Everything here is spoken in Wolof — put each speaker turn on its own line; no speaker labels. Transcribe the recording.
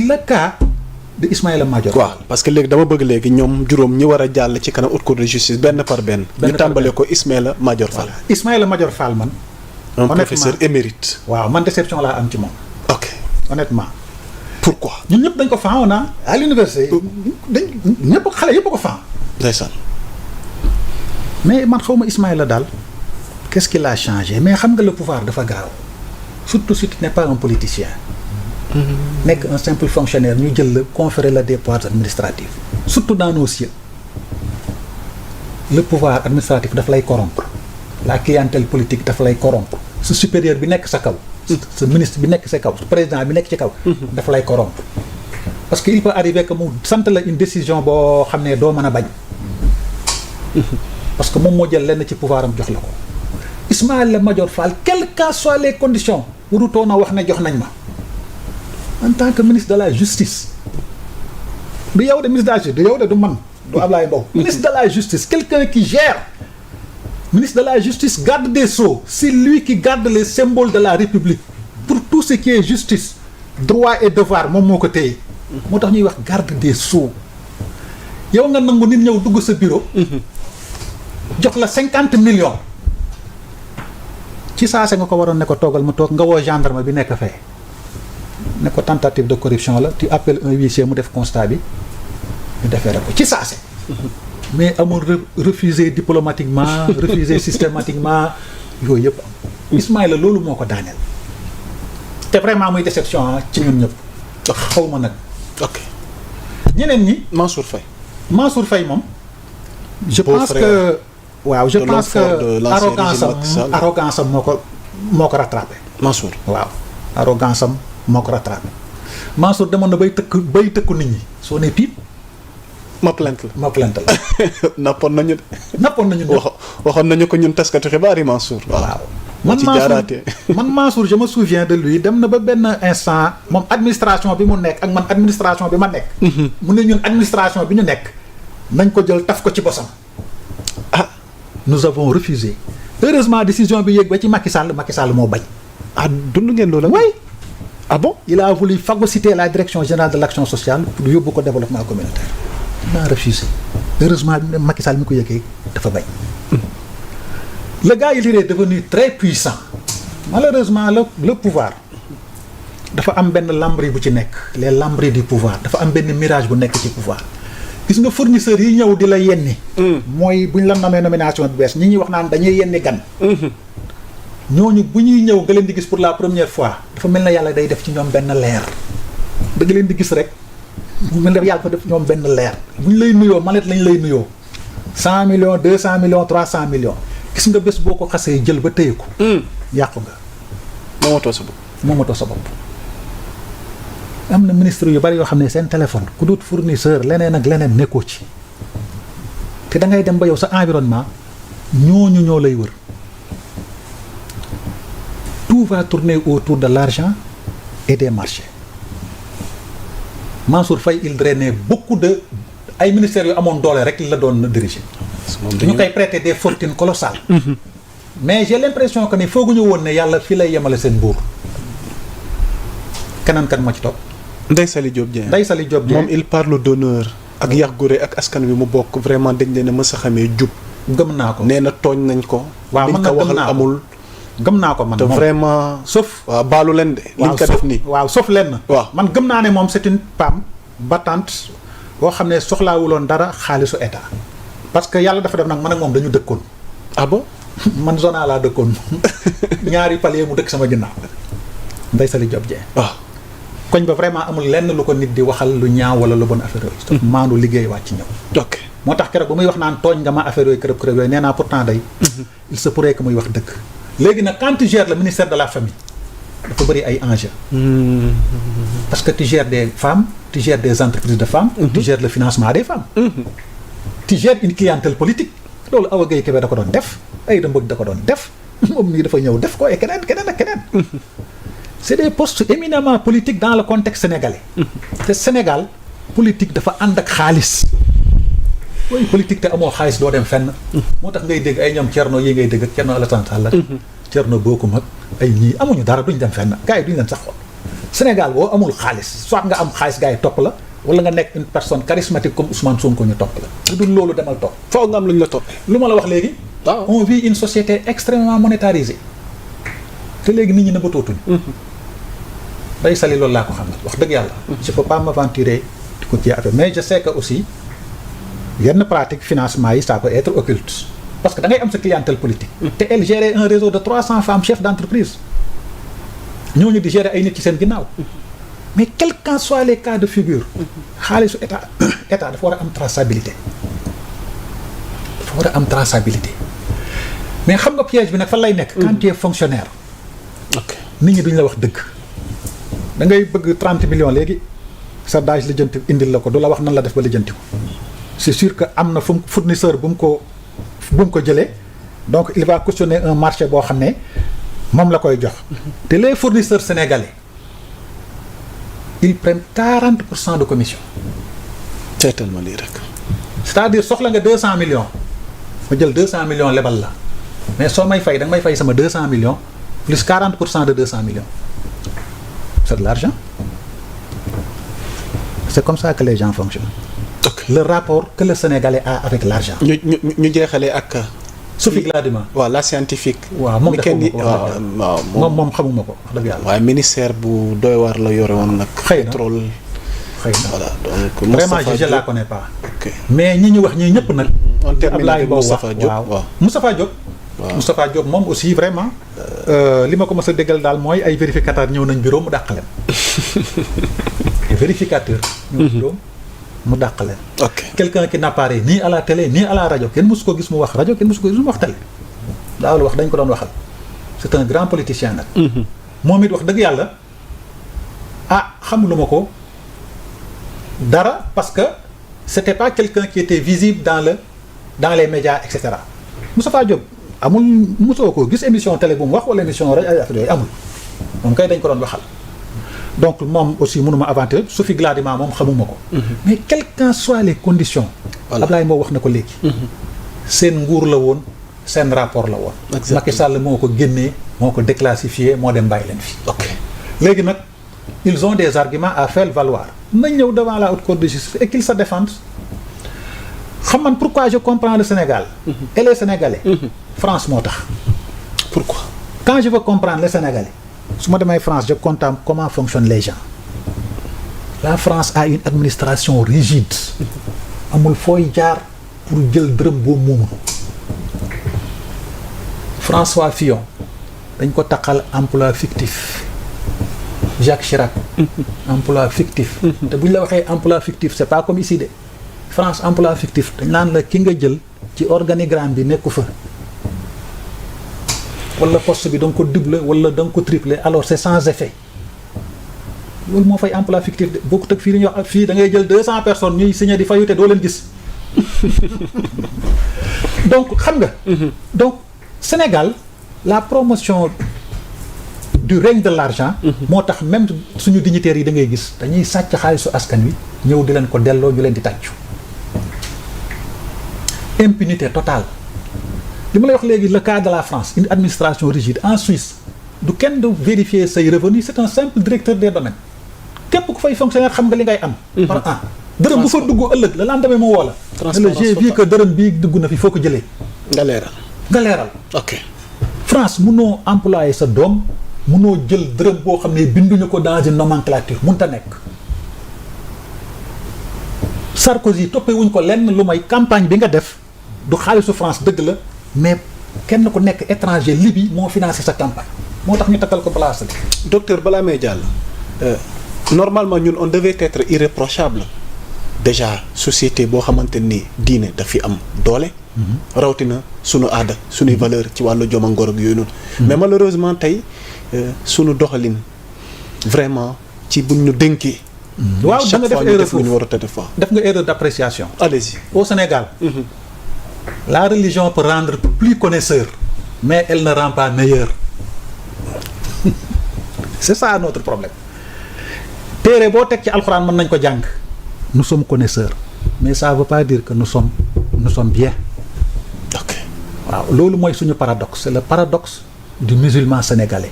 le cas de Ismaïla Madior Fall.
waaw parce que léegi dama bëgg léegi ñoom juróom ñi war a jàll ci kanam haute cour de justice benn par benn. ñu tàmbale ko Ismaïla Madior Fall.
voilà Ismaïla Madior Fall man.
un professeur émérite.
waaw man déception laa am ci moom.
ok
honnêtement.
pourquoi.
ñun ñëpp dañ ko faaw na à l'université dañ ñëpp xale yëpp ko faaw.
ndeysaan.
mais man xaw ma Ismaïla daal qu'est-ce qu'il a changé mais xam nga le pouvoir dafa gaaw surtout si tu n'es pas un politicien. nekk un simple fonctionnaire ñu jël la conférer la des pouvoirs administratifs surtout dans nos cieux le pouvoir administratif daf lay corrompre la clientèle politique daf lay corrompre su supérieur bi nekk sa kaw sa ministre bi nekk sa kaw su président bi nekk ci kaw daf lay corrompre parce que il peut arriver que mu sant la une décision boo xam ne doo mën a bañ parce que moom moo jël lenn ci pouvoir am jox la ko Ismaïla Madior Fall quelles que soient les conditions warutoon a wax ne jox nañ ma en tant que ministre de la justice du yow de ministre de la justice du yow de du man du Ablaye Mbow ministre de la justice quelqu'un qui gère ministre de la justice garde des sceaux c'est lui qui garde les symboles de la République pour tout ce qui est justice droit et devoir moom moo ko téye moo tax ñuy wax garde des sceaux yow nga nangu nit ñëw dugg sa bureau jox la 50 millions ci saase nga ko waroon ne ko toogal mu toog nga woo gendarme bi nekk fee ne ko tentative de corruption la tu appelles un huissier mu def constat bi ñu defee rek ko ci saase mais amul refusé diplomatiquement refusé systématiquement yooyu yëpp am Ismaïla loolu moo ko daaneel te vraiment muy déception ci ñun ñëpp xaw ma nag
ok
ñeneen ñi
Mansour Faye
moom je pense que waaw je pense que arrogance am moo ko rattrapé
Mansour
waaw arrogance am moo ko rattrapé Mansour demoon na bay tëkku nit ñi soo ne tiit
ma plainte
la
nappoon nañu waxoon nañu ko ñun taskatu xibaar yi Mansour
waaw man Mansour je me souviens de lui dem na ba benn instant moom administration bi mu nekk ak man administration bi ma nekk mu ne ñun administration bi ñu nekk nañ ko jël taf ko ci bosam nous avons refusé heureusement décision bi yéeg ba ci Macky Sall moo bañ
dund ngeen loolu
oui
ah bon
il a voulu phagocyter la direction générale de l'action sociale pour yóbbu ko développement communautaire on a refusé heureusement Macky Sall mi ko yëgee dafa bañ le gars il est devenu très puissant malheureusement le pouvoir dafa am benn lambris bu ci nekk les lambris du pouvoir dafa am benn mirage bu nekk ci pouvoir gis nga fournisseurs yi ñëw di la yenni mooy bu ñu la namee nomination bi bees ñi ñuy wax naan dañuy yenni gan ñooñu bu ñuy ñëw nga leen di gis pour la première fois dafa mel na yàlla day def ci ñoom benn leer da nga leen di gis rek mu mel ne yàlla dafa def ñoom benn leer bu ñu lay nuyoo malet lañ lay nuyoo 100 millions 200 millions 300 millions gis nga bés boo ko xasee jël ba téye ko yàqu nga moomatoo sa bopp am na ministre yu bari yoo xam ne seen téléphone ku dut fournisseur leneen ak leneen nekkoo ci te da ngay dem ba yow sa environnement ñooñu ñoo lay wër tout va tourner autour de l'argent et des marchés Mansour Faye il drainait beaucoup de ay ministères yu amoon doole rek la doon diriger ñu koy prêter des fortunes colossales mais j'ai l'impression que ni fooguñu woon ne yàlla fii lay yemale seen buur keneen kan moo ci topp
Ndeye Saly Diop Dieng moom il parle d'honneur ak yax gure ak askan wi mu bokk vraiment dañ leen a mës a xamee jub
gëm naa ko
nee na tooñ nañ ko
waaw man
ko waxal amul
gëm naa ko man
te vraiment sauf waaw baalu leen de liñ ko def nii
waaw sauf leen
waaw
man gëm naa ne moom c'est une femme battante boo xam ne soxlaawuloon dara xaalisu état parce que yàlla dafa def nag man ak moom dañu dëkkoon
ah bon
man zona laa dëkkoon ñaari palier mu dëkk sama ginnaaw Ndeye Saly Diop Dieng
waaw
koñ ba vraiment amul lenn lu ko nit di waxal lu ñaaw wala lu bon affaire yooyu maandu liggéey wàcc ñëw
ok
moo tax keroog ba muy wax naan tooñ nga ma affaire yooyu kërëb yooyu nee naa pourtant day il se pourrait que muy wax dëgg léegi nag quand tu gères le ministère de la famille dafa bëri ay enjeux parce que tu gères des femmes tu gères des entreprises de femmes tu gères le financement des femmes tu gères une clientèle politique loolu Awa Gueye Kébé da ko doon def ay da mbëgg da ko doon def moom nii dafa ñëw def ko et keneen ak keneen c'est des postes éminemment politiques dans le contexte sénégalais te Sénégal politique dafa ànd ak xaalis booy politique te amoo xaalis doo dem fenn moo tax ngay dégg ay ñoom Thierno yi ngay dégg ak Thierno Alassane Sall Thierno Bocoum ak ay ñii amuñu dara duñ dem fenn gars yi duñ leen sax xool Sénégal boo amul xaalis soit nga am xaalis gars yi topp la wala nga nekk une personne charismatique comme Ousmane Sonko ñu topp la. lu dul loolu demal topp.
foo nga am lu ñu la toppee.
lu ma la wax léegi.
waaw
on vit une société extrêmement monétarisée te léegi nit ñi nëbbatootuñ. day sali loolu laa ko xam ne wax dëgg yàlla. je peux pas m'aventurer di ko ci affaire mais je sais que aussi yenn pratique financement yi ça peut être occulte parce que da ngay am sa clientèle politique. te elle gérait un réseau de 300 femmes chefs d'entreprise ñooñu di gérer ay nit ci seen ginnaaw. mais quel qu'en soit les cas de figure. xaalisu état dafa war a am traçabilité. dafa war a am traçabilité mais xam nga piège bi nag fan lay nekk. quand tu es fonctionnaire.
ok
nit ñi duñ la wax dëgg. da ngay bëgg 30 millions léegi sa daaj lijjanti indil la ko du la wax nan la def ba lijjanti ko. c'est sûr que am na fu mu fournisseur bu mu ko jëlee donc il va cautionner un marché boo xam ne moom la koy jox. te les fournisseurs sénégalais ils prennent 40% de commission.
seetal ma lii rek.
c'est-à-dire soxla nga 200 millions ma jël 200 millions lebal la mais soo may fay da nga may fay sama 200 millions plus 40% de 200 millions c'est de l'argent. C'est comme ça que les gens fonctionnent.
ok
Le rapport que le Sénégalais a avec l'argent.
ñu jeexalee ak.
Sophie Gladima.
waaw la scientifique.
waaw moom
kenn
waaw moom xamuma ko wax dëgg yàlla.
waaye ministère bu doy waar la yore woon nag.
xëy na
pétrole.
xëy na
voilà donc.
vraiment je la connais pas.
ok
mais ñi ñu wax ñii ñëpp nag.
on termine avec
Moustapha Diop waaw Moustapha Diop. waaw Moustapha Diop moom aussi vraiment. li ma ko mës a déggal daal mooy ay vérificateurs ñëw nañ bureau mu dàq leen. vérificateur. ñëw bureau mu dàq leen.
ok
quelqu'un qui n'apparaît ni à la télé ni à la rajo kenn mësu ko gis mu wax rajo kenn mësu ko gis mu wax télé. daawul wax dañ ko doon waxal. c'est un grand politicien nag. moom it wax dëgg yàlla xamuluma ko dara parce que c'était pas quelqu'un qui était visible dans les médias et cetera. Moustapha Diop amul mosoo ko gis émission télé bu mu wax wala émission rajo ay affaire yooyu amul moom kay dañ ko doon waxal. donc moom aussi mënuma aventurer Sophie Gladima moom xamuma ko. mais quelles qu'en soient les conditions. voilà Ablaye moo wax na ko léegi. seen nguur la woon seen rapport la woon. Macky Sall moo ko génnee moo ko déclassifié moo dem bàyyi leen fi.
ok
léegi nag ils ont des arguments à faire valoir nañ ñëw devant la haute cour de justice et qu'ils se défendent. xam man pourquoi je comprends le Sénégal. et les Sénégalais. France moo tax.
pourquoi.
quand je veux comprendre les Sénégalais. su ma demee France je comprends comment fonctionnent les gens. la France a une administration rigide. amul fooy jaar pour jël dërëm boo moomu. François Fillon dañ ko taqal emploi fictif. Jacques Chirac. emploi fictif. te bu ñu la waxee emploi fictif c'est pas comme ici de. France emploi fictif dañ naan la ki nga jël ci organigramme bi nekku fa. wala poste bi da nga ko doubler wala da nga ko tripler alors c'est sans effet loolu moo fay emploi fictif de bokkut ak fii li ñuy wax fii da ngay jël 200 personnes ñuy signé di fayu te doo leen gis donc xam nga. donc Sénégal la promotion du règne de l'argent. moo tax même suñu dignitaires yi da ngay gis dañuy sàcc xaalisu askan wi ñëw di leen ko delloo ñu leen di tàccu. impunité totale. li ma lay wax léegi le cas de la France une administration rigide en Suisse du kenn de vérifier say revenus c'est un simple directeur des domaines képp ku fay fonctionnaire xam nga li ngay am. par an dërëm bu fa dugg ëllëg le lendemain mu woo la. transparence j'ai vu que dërëm bii dugg na fi foo ko jëlee.
nga leeral.
nga leeral.
ok
France mënoo employer sa doom mënoo jël dërëm boo xam ne binduñu ko dans une nomenclature mënut a nekk. Sarkozy toppee wuñ ko lenn lu may campagne bi nga def du xaalisu France dëgg la. mais kenn ku nekk étranger Libye moo financé sa campagne moo tax ñu takkal ko place la.
docteur balaa may jàll normalement ñun on devait être irréprochable déjà société boo xamante ni diine daf fi am doole. rawatina sunu aada sunuy valeur ci wàllu jom ak ngor ak yooyu noonu. mais malheureusement tey sunu doxalin vraiment ci buñ ñu dénkee.
waaw da nga def erreur
foofu ñu war a def
def nga erreur d'appréciation.
allez-y
au Sénégal. La religion peut rendre plus connaisseur, mais elle ne rend pas meilleur. C'est ça notre problème. téere boo teg ci alxuraan mën nañ ko jàng. nous sommes connaisseurs mais ça veut pas dire que nous sommes bien.
ok
waaw loolu mooy suñu paradoxe c'est le paradoxe du musulman sénégalais.